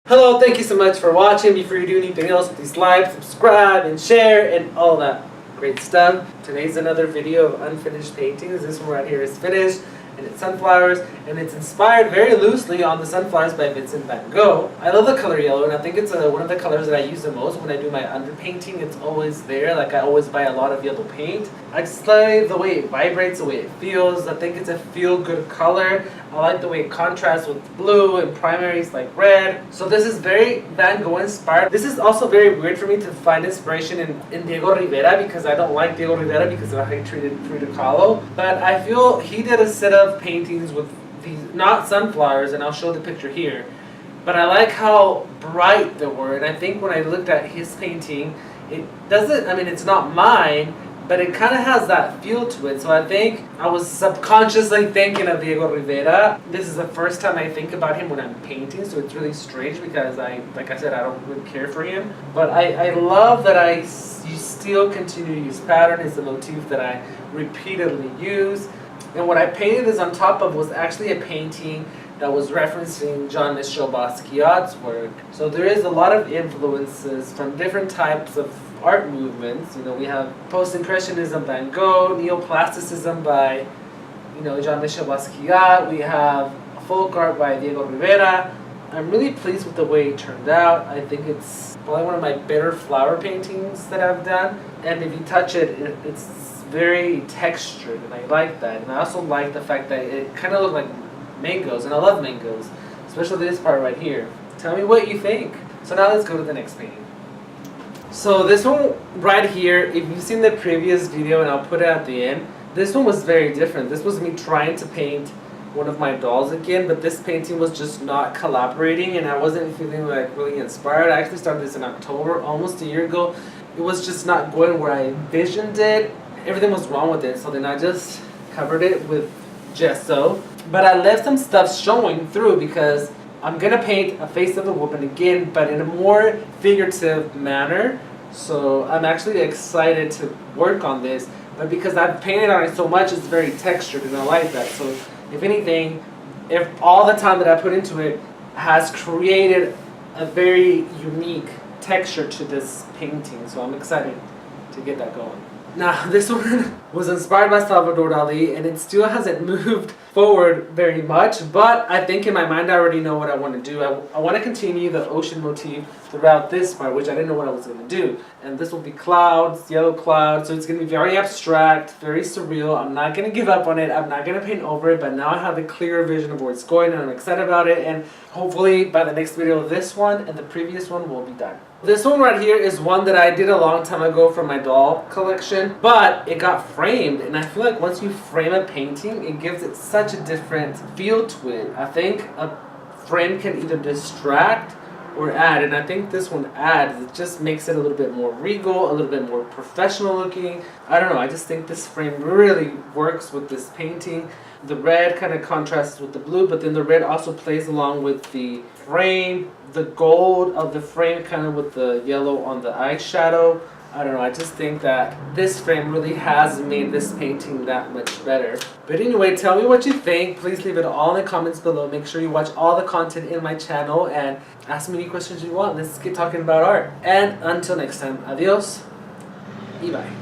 Hello, thank you so much for watching. Before you do anything else, please like, subscribe, and share, and all that great stuff. Today's another video of unfinished paintings. This one right here is finished, and it's sunflowers, and it's inspired very loosely on the sunflowers by Vincent Van Gogh. I love the color yellow, and I think it's one of the colors that I use the most when I do my underpainting. It's always there. Like, I always buy a lot of yellow paint. I just like the way it vibrates, the way it feels. I think it's a feel-good color. I like the way it contrasts with blue and primaries like red. So this is very Van Gogh inspired. This is also very weird for me to find inspiration in Diego Rivera, because I don't like Diego Rivera because of how he treated Frida Kahlo. But I feel he did a set of paintings with these, not sunflowers, and I'll show the picture here. But I like how bright they were, and I think when I looked at his painting, it doesn't, I mean, it's not mine, but it kind of has that feel to it. So I think I was subconsciously thinking of Diego Rivera. This is the first time I think about him when I'm painting, so it's really strange because like I said, I don't really care for him. But I love that you still continue to use pattern. It's a motif that I repeatedly use. And what I painted this on top of was actually a painting that was referencing Jean Michel Basquiat's work. So there is a lot of influences from different types of art movements. You know, we have post-impressionism, Van Gogh, neoplasticism by, Jean Michel Basquiat. We have folk art by Diego Rivera. I'm really pleased with the way it turned out. I think it's probably one of my better flower paintings that I've done. And if you touch it, it's very textured, and I like that. And I also like the fact that it kind of looked like mangoes, and I love mangoes, especially this part right here. Tell me what you think. So now let's go to the next painting. So this one right here, if you've seen the previous video, and I'll put it at the end, this one was very different. This was me trying to paint one of my dolls again, but this painting was just not collaborating, and I wasn't feeling like really inspired. I actually started this in October, almost a year ago. It was just not going where I envisioned it. Everything was wrong with it, so then I just covered it with gesso. But I left some stuff showing through because I'm going to paint a face of a woman again, but in a more figurative manner. So I'm actually excited to work on this, but because I've painted on it so much, it's very textured, and I like that. So if anything, if all the time that I put into it has created a very unique texture to this painting, so I'm excited to get that going. Now, this one was inspired by Salvador Dali, and it still hasn't moved forward very much, but I think in my mind I already know what I want to do. I want to continue the ocean motif throughout this part, which I didn't know what I was going to do. And this will be clouds, yellow clouds, so it's going to be very abstract, very surreal. I'm not going to give up on it. I'm not going to paint over it, but now I have a clearer vision of where it's going, and I'm excited about it, and hopefully by the next video, this one and the previous one will be done. This one right here is one that I did a long time ago from my doll collection, but it got framed, and I feel like once you frame a painting, it gives it such a different feel to it. I think a frame can either distract or add, and I think this one adds. It just makes it a little bit more regal, a little bit more professional looking. I don't know, I just think this frame really works with this painting. The red kind of contrasts with the blue, but then the red also plays along with the frame, the gold of the frame kind of with the yellow on the eyeshadow. I don't know, I just think that this frame really has made this painting that much better. But anyway, tell me what you think. Please leave it all in the comments below. Make sure you watch all the content in my channel and ask me any questions you want. Let's get talking about art. And until next time, adios y bye.